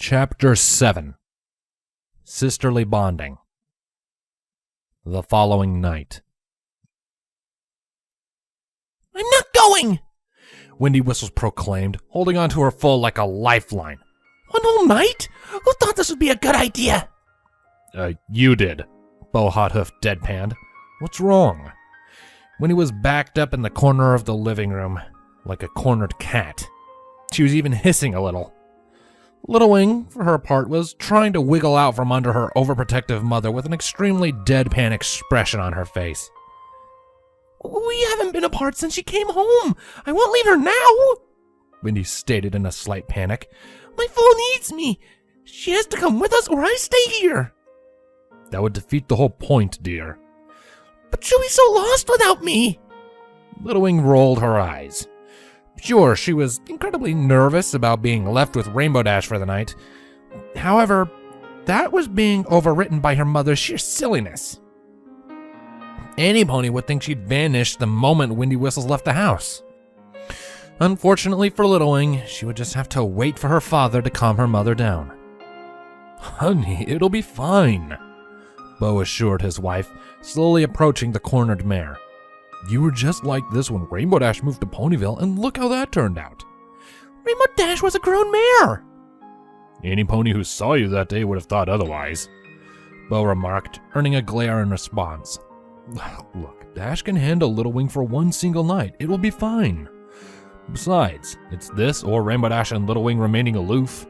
Chapter 7 Sisterly Bonding. The following night. I'm not going! Windy Whistles proclaimed, holding onto her full like a lifeline. One whole night? Who thought this would be a good idea? You did, Bo Hothoof deadpanned. What's wrong? Windy was backed up in the corner of the living room, like a cornered cat. She was even hissing a little. Little Wing, for her part, was trying to wiggle out from under her overprotective mother with an extremely deadpan expression on her face. We haven't been apart since she came home. I won't leave her now, Windy stated in a slight panic. My fool needs me. She has to come with us or I stay here. That would defeat the whole point, dear. But she'll be so lost without me. Little Wing rolled her eyes. Sure, she was incredibly nervous about being left with Rainbow Dash for the night. However, that was being overwritten by her mother's sheer silliness. Any pony would think she'd vanished the moment Windy Whistles left the house. Unfortunately for Little Wing, she would just have to wait for her father to calm her mother down. Honey, it'll be fine, Bo assured his wife, slowly approaching the cornered mare. You were just like this when Rainbow Dash moved to Ponyville, and look how that turned out. Rainbow Dash was a grown mare. Any pony who saw you that day would have thought otherwise, Bo remarked, earning a glare in response. Look, Dash can handle Little Wing for one single night. It will be fine. Besides, it's this or Rainbow Dash and Little Wing remaining aloof.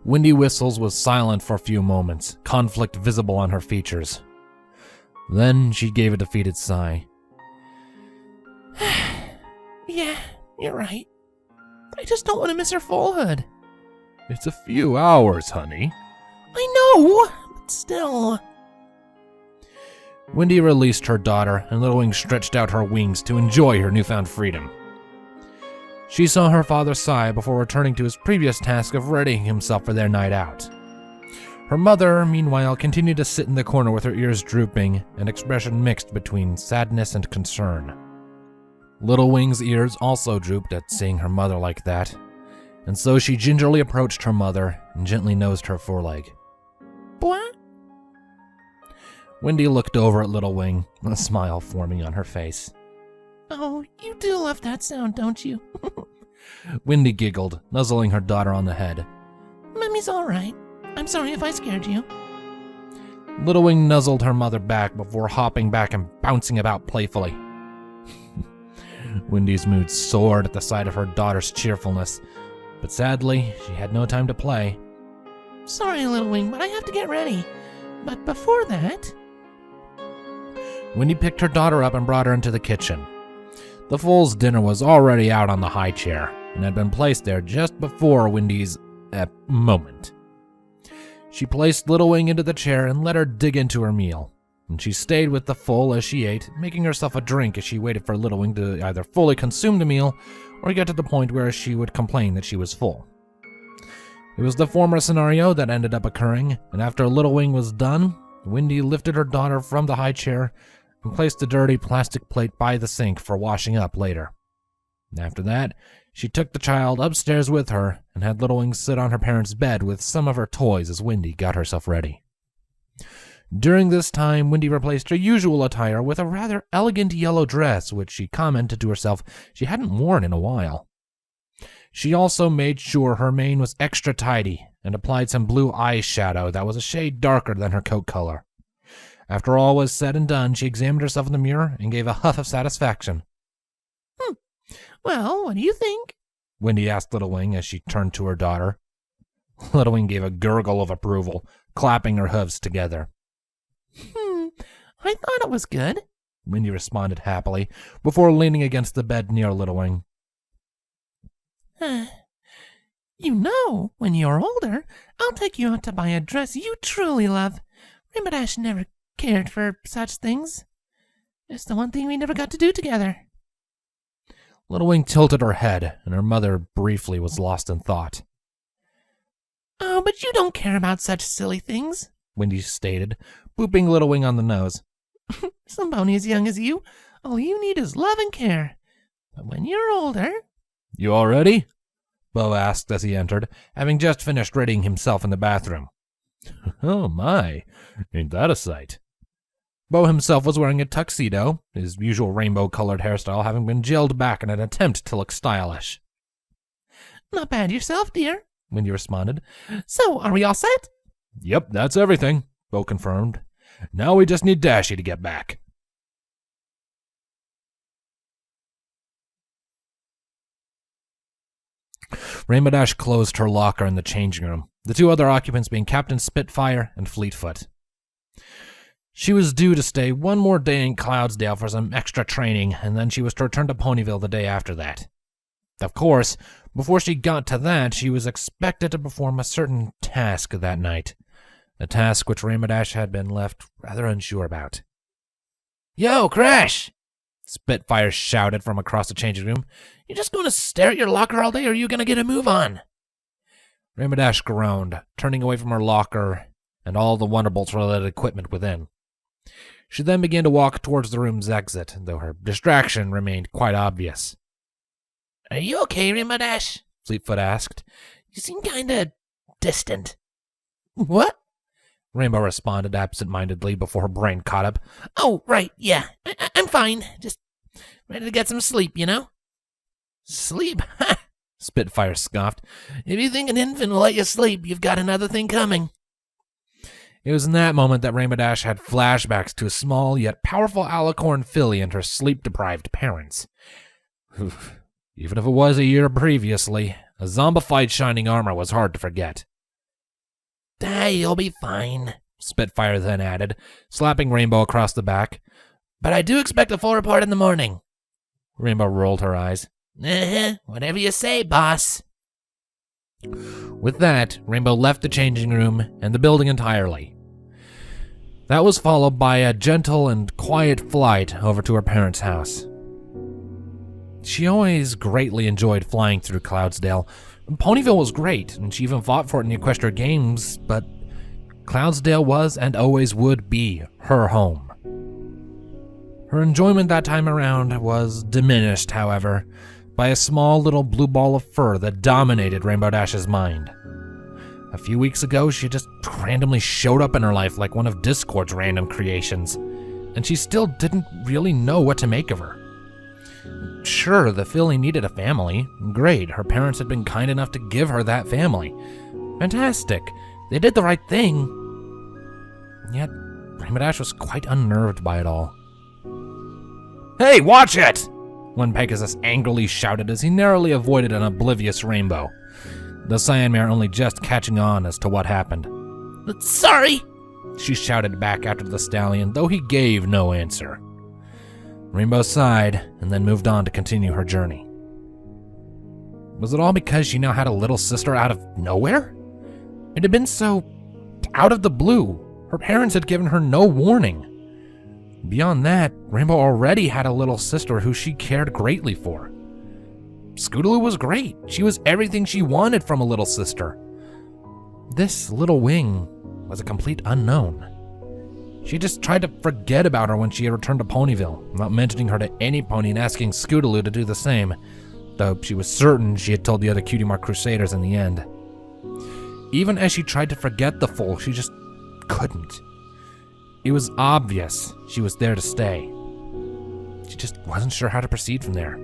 Windy Whistles was silent for a few moments, conflict visible on her features. Then she gave a defeated sigh. Yeah, you're right. I just don't want to miss her foalhood. It's a few hours, honey. I know, but still. Windy released her daughter, and Little Wing stretched out her wings to enjoy her newfound freedom. She saw her father sigh before returning to his previous task of readying himself for their night out. Her mother, meanwhile, continued to sit in the corner with her ears drooping, an expression mixed between sadness and concern. Little Wing's ears also drooped at seeing her mother like that, and so she gingerly approached her mother and gently nosed her foreleg. What? Windy looked over at Little Wing, a smile forming on her face. Oh, you do love that sound, don't you? Windy giggled, nuzzling her daughter on the head. Mummy's all right. I'm sorry if I scared you. Little Wing nuzzled her mother back before hopping back and bouncing about playfully. Windy's mood soared at the sight of her daughter's cheerfulness, but sadly, she had no time to play. Sorry, Little Wing, but I have to get ready. But before that... Windy picked her daughter up and brought her into the kitchen. The foal's dinner was already out on the high chair, and had been placed there just before Windy's moment. She placed Little Wing into the chair and let her dig into her meal, and she stayed with the foal as she ate, making herself a drink as she waited for Little Wing to either fully consume the meal or get to the point where she would complain that she was full. It was the former scenario that ended up occurring, and after Little Wing was done, Windy lifted her daughter from the high chair and placed the dirty plastic plate by the sink for washing up later. After that, she took the child upstairs with her and had Little Wing sit on her parents' bed with some of her toys as Windy got herself ready. During this time, Windy replaced her usual attire with a rather elegant yellow dress, which she commented to herself she hadn't worn in a while. She also made sure her mane was extra tidy and applied some blue eyeshadow that was a shade darker than her coat color. After all was said and done, she examined herself in the mirror and gave a huff of satisfaction. Well, what do you think? Windy asked Little Wing as she turned to her daughter. Little Wing gave a gurgle of approval, clapping her hooves together. I thought it was good, Windy responded happily, before leaning against the bed near Little Wing. You know, when you're older, I'll take you out to buy a dress you truly love. Rainbow Dash never cared for such things. It's the one thing we never got to do together. Little Wing tilted her head, and her mother briefly was lost in thought. Oh, but you don't care about such silly things, Windy stated, booping Little Wing on the nose. Some pony as young as you, all you need is love and care. But when you're older... You all ready? Bo asked as he entered, having just finished ridding himself in the bathroom. Oh my, ain't that a sight? Bo himself was wearing a tuxedo, his usual rainbow-colored hairstyle having been gelled back in an attempt to look stylish. Not bad yourself, dear, Wendy responded. So, are we all set? Yep, that's everything, Bo confirmed. Now we just need Dashy to get back. Rainbow Dash closed her locker in the changing room, the two other occupants being Captain Spitfire and Fleetfoot. She was due to stay one more day in Cloudsdale for some extra training, and then she was to return to Ponyville the day after that. Of course, before she got to that, she was expected to perform a certain task that night, a task which Rainbow Dash had been left rather unsure about. Yo, Crash! Spitfire shouted from across the changing room. You just going to stare at your locker all day, or are you going to get a move on? Rainbow Dash groaned, turning away from her locker and all the Wonderbolts-related equipment within. She then began to walk towards the room's exit, though her distraction remained quite obvious. Are you okay, Rainbow Dash? Fleetfoot asked. You seem kinda distant. What? Rainbow responded absent-mindedly before her brain caught up. Oh, right, yeah. I'm fine. Just ready to get some sleep, you know? Sleep? Ha! Spitfire scoffed. If you think an infant will let you sleep, you've got another thing coming. It was in that moment that Rainbow Dash had flashbacks to a small yet powerful alicorn filly and her sleep-deprived parents. Even if it was a year previously, a zombified shining armor was hard to forget. You'll be fine, Spitfire then added, slapping Rainbow across the back. But I do expect a full report in the morning. Rainbow rolled her eyes. Whatever you say, boss. With that, Rainbow left the changing room and the building entirely. That was followed by a gentle and quiet flight over to her parents' house. She always greatly enjoyed flying through Cloudsdale. Ponyville was great, and she even fought for it in the Equestria Games, but Cloudsdale was and always would be her home. Her enjoyment that time around was diminished, however, by a small little blue ball of fur that dominated Rainbow Dash's mind. A few weeks ago, she just randomly showed up in her life like one of Discord's random creations, and she still didn't really know what to make of her. Sure, the filly needed a family. Great, her parents had been kind enough to give her that family. Fantastic, they did the right thing. Yet, Rainbow Dash was quite unnerved by it all. Hey, watch it! One Pegasus angrily shouted as he narrowly avoided an oblivious Rainbow, the Cyan Mare only just catching on as to what happened. Sorry, she shouted back after the stallion, though he gave no answer. Rainbow sighed and then moved on to continue her journey. Was it all because she now had a little sister out of nowhere? It had been so out of the blue. Her parents had given her no warning. Beyond that, Rainbow already had a little sister who she cared greatly for. Scootaloo was great. She was everything she wanted from a little sister. This little wing was a complete unknown. She just tried to forget about her when she had returned to Ponyville, not mentioning her to any pony and asking Scootaloo to do the same, though she was certain she had told the other Cutie Mark Crusaders in the end. Even as she tried to forget the foal, she just couldn't. It was obvious she was there to stay. She just wasn't sure how to proceed from there.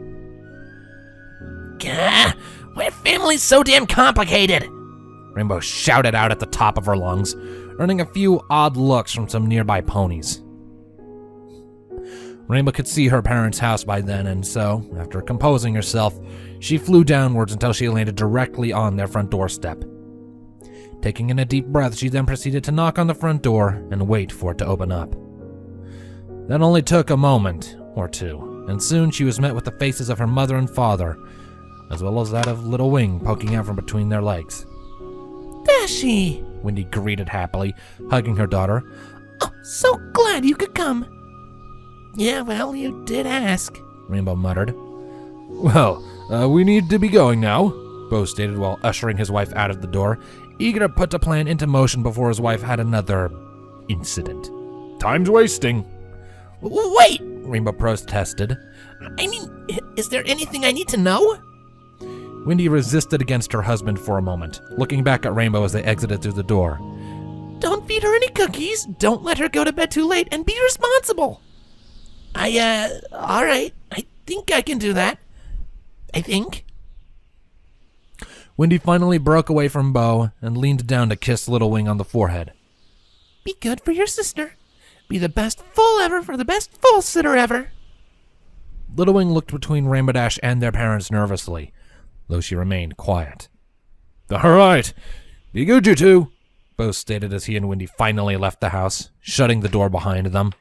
Gah! My family's so damn complicated! Rainbow shouted out at the top of her lungs, earning a few odd looks from some nearby ponies. Rainbow could see her parents' house by then, and so, after composing herself, she flew downwards until she landed directly on their front doorstep. Taking in a deep breath, she then proceeded to knock on the front door and wait for it to open up. That only took a moment or two, and soon she was met with the faces of her mother and father, as well as that of Little Wing poking out from between their legs. Dashy! Wendy greeted happily, hugging her daughter. Oh, so glad you could come. Yeah, well, you did ask, Rainbow muttered. Well, we need to be going now, Bo stated while ushering his wife out of the door, eager to put the plan into motion before his wife had another incident. Time's wasting. Wait, Rainbow protested. I mean, is there anything I need to know? Windy resisted against her husband for a moment, looking back at Rainbow as they exited through the door. Don't feed her any cookies, don't let her go to bed too late, and be responsible. Alright, I think I can do that. I think. Windy finally broke away from Bo and leaned down to kiss Little Wing on the forehead. Be good for your sister. Be the best fool ever for the best fool sitter ever. Little Wing looked between Rainbow Dash and their parents nervously, though she remained quiet. All right, be good, you two, Bo stated as he and Windy finally left the house, shutting the door behind them.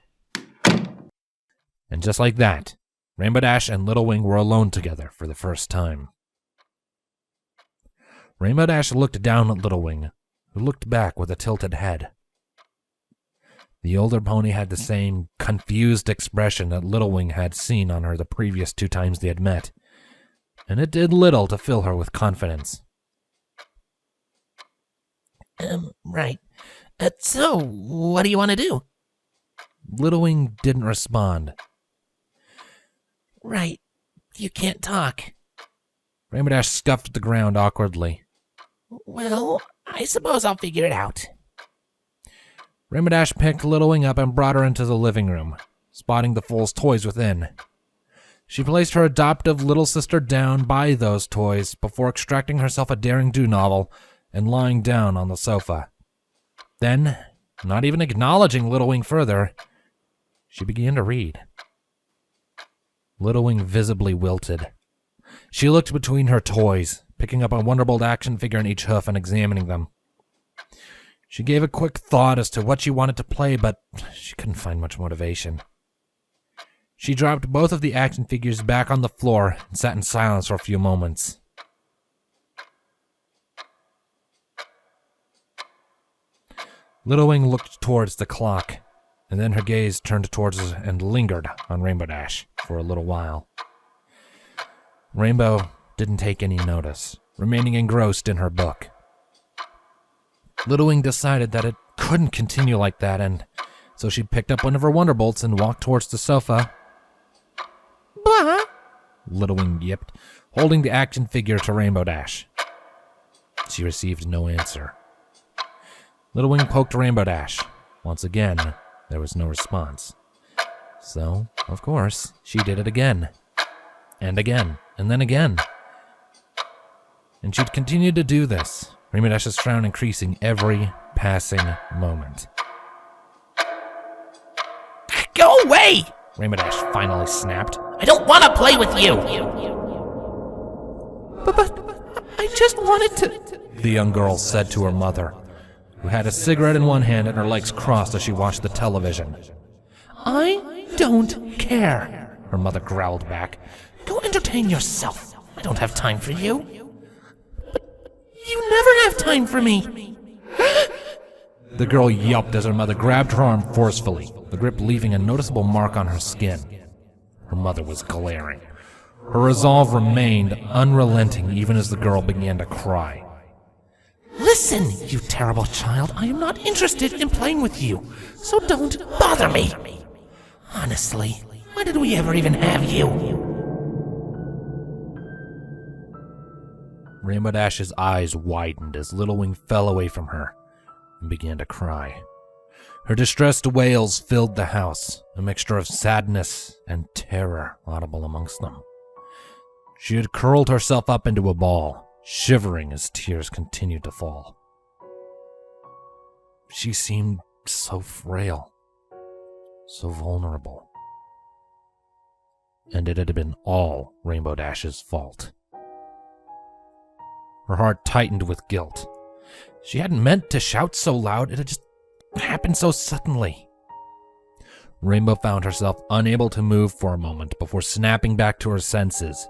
And just like that, Rainbow Dash and Little Wing were alone together for the first time. Rainbow Dash looked down at Little Wing, who looked back with a tilted head. The older pony had the same confused expression that Little Wing had seen on her the previous 2 times they had met, and it did little to fill her with confidence. Right. So, what do you want to do? Little Wing didn't respond. Right. You can't talk. Rainbow Dash scuffed at the ground awkwardly. Well, I suppose I'll figure it out. Rainbow Dash picked Little Wing up and brought her into the living room, spotting the fool's toys within. She placed her adoptive little sister down by those toys before extracting herself a Daring Do novel and lying down on the sofa. Then, not even acknowledging Little Wing further, she began to read. Little Wing visibly wilted. She looked between her toys, picking up a Wonderbolt action figure in each hoof and examining them. She gave a quick thought as to what she wanted to play, but she couldn't find much motivation. She dropped both of the action figures back on the floor and sat in silence for a few moments. Little Wing looked towards the clock, and then her gaze turned towards and lingered on Rainbow Dash for a little while. Rainbow didn't take any notice, remaining engrossed in her book. Little Wing decided that it couldn't continue like that, and so she picked up one of her Wonderbolts and walked towards the sofa. Blah! Little Wing yipped, holding the action figure to Rainbow Dash. She received no answer. Little Wing poked Rainbow Dash. Once again, there was no response. So, of course, she did it again. And again, and then again. And she'd continue to do this, Rainbow Dash's frown increasing every passing moment. Go away! Rainbow Dash finally snapped. I don't want to play with you! But I just wanted to... The young girl said to her mother, who had a cigarette in one hand and her legs crossed as she watched the television. I don't care, her mother growled back. Go entertain yourself. I don't have time for you. But you never have time for me. The girl yelped as her mother grabbed her arm forcefully, the grip leaving a noticeable mark on her skin. Her mother was glaring. Her resolve remained unrelenting even as the girl began to cry. Listen, you terrible child, I am not interested in playing with you, so don't bother me. Honestly, why did we ever even have you? Rainbow Dash's eyes widened as Little Wing fell away from her and began to cry. Her distressed wails filled the house, a mixture of sadness and terror audible amongst them. She had curled herself up into a ball, shivering as tears continued to fall. She seemed so frail, so vulnerable. And it had been all Rainbow Dash's fault. Her heart tightened with guilt. She hadn't meant to shout so loud, it had just happened so suddenly. Rainbow found herself unable to move for a moment before snapping back to her senses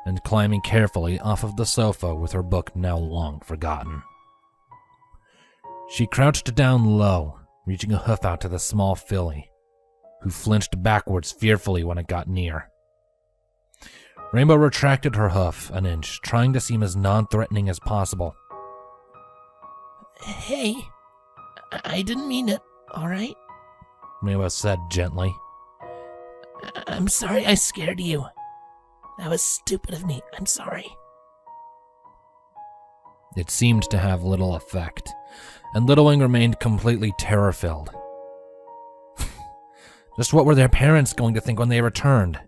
and climbing carefully off of the sofa with her book now long forgotten. She crouched down low, reaching a hoof out to the small filly, who flinched backwards fearfully when it got near. Rainbow retracted her hoof an inch, trying to seem as non-threatening as possible. Hey, I didn't mean it, alright? Rainbow said gently. I'm sorry I scared you. That was stupid of me. I'm sorry. It seemed to have little effect, and Little Wing remained completely terror-filled. Just what were their parents going to think when they returned?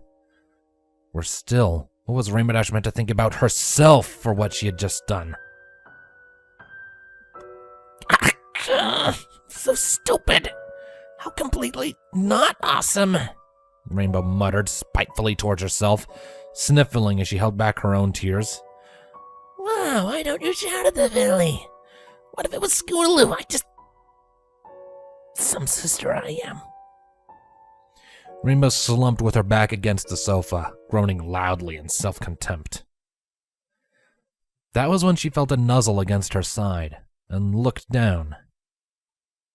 Worse still, what was Rainbow Dash meant to think about herself for what she had just done? So stupid. How completely not awesome. Rainbow muttered spitefully towards herself, sniffling as she held back her own tears. Wow, why don't you shout at the valley? What if it was Scootaloo? Some sister I am. Rainbow slumped with her back against the sofa, groaning loudly in self-contempt. That was when she felt a nuzzle against her side, and looked down.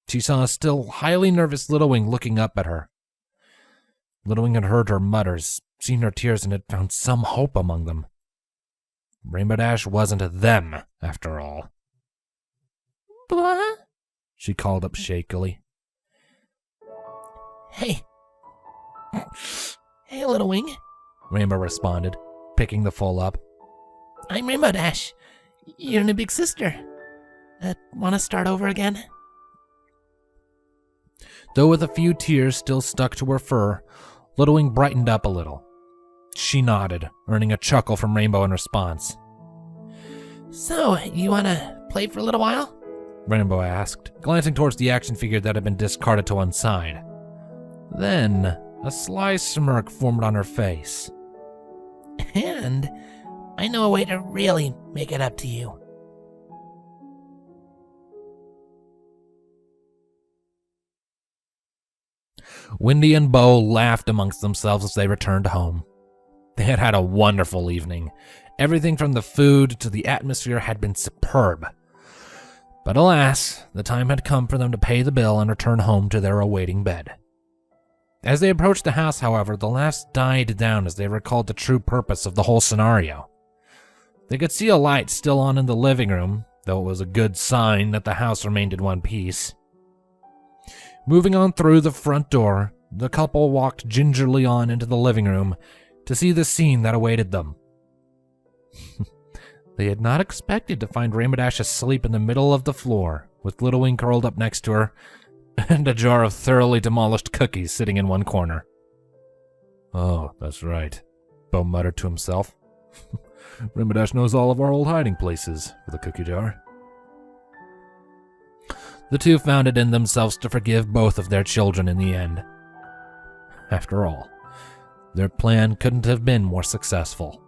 She saw a still highly nervous Little Wing looking up at her. Little Wing had heard her mutters, seen her tears, and had found some hope among them. Rainbow Dash wasn't them, after all. Blah? She called up shakily. Hey, Little Wing. Rainbow responded, picking the foal up. I'm Rainbow Dash. You're new big sister. Want to start over again? Though with a few tears still stuck to her fur, Little Wing brightened up a little. She nodded, earning a chuckle from Rainbow in response. So, you want to play for a little while? Rainbow asked, glancing towards the action figure that had been discarded to one side. Then, a sly smirk formed on her face. And I know a way to really make it up to you. Windy and Bo laughed amongst themselves as they returned home. They had had a wonderful evening. Everything from the food to the atmosphere had been superb. But alas, the time had come for them to pay the bill and return home to their awaiting bed. As they approached the house, however, the laughs died down as they recalled the true purpose of the whole scenario. They could see a light still on in the living room, though it was a good sign that the house remained in one piece. Moving on through the front door, the couple walked gingerly on into the living room to see the scene that awaited them. They had not expected to find Rainbow Dash asleep in the middle of the floor, with Little Wing curled up next to her, and a jar of thoroughly demolished cookies sitting in one corner. Oh, that's right, Bo muttered to himself. Rainbow Dash knows all of our old hiding places for the cookie jar. The two found it in themselves to forgive both of their children in the end. After all, their plan couldn't have been more successful.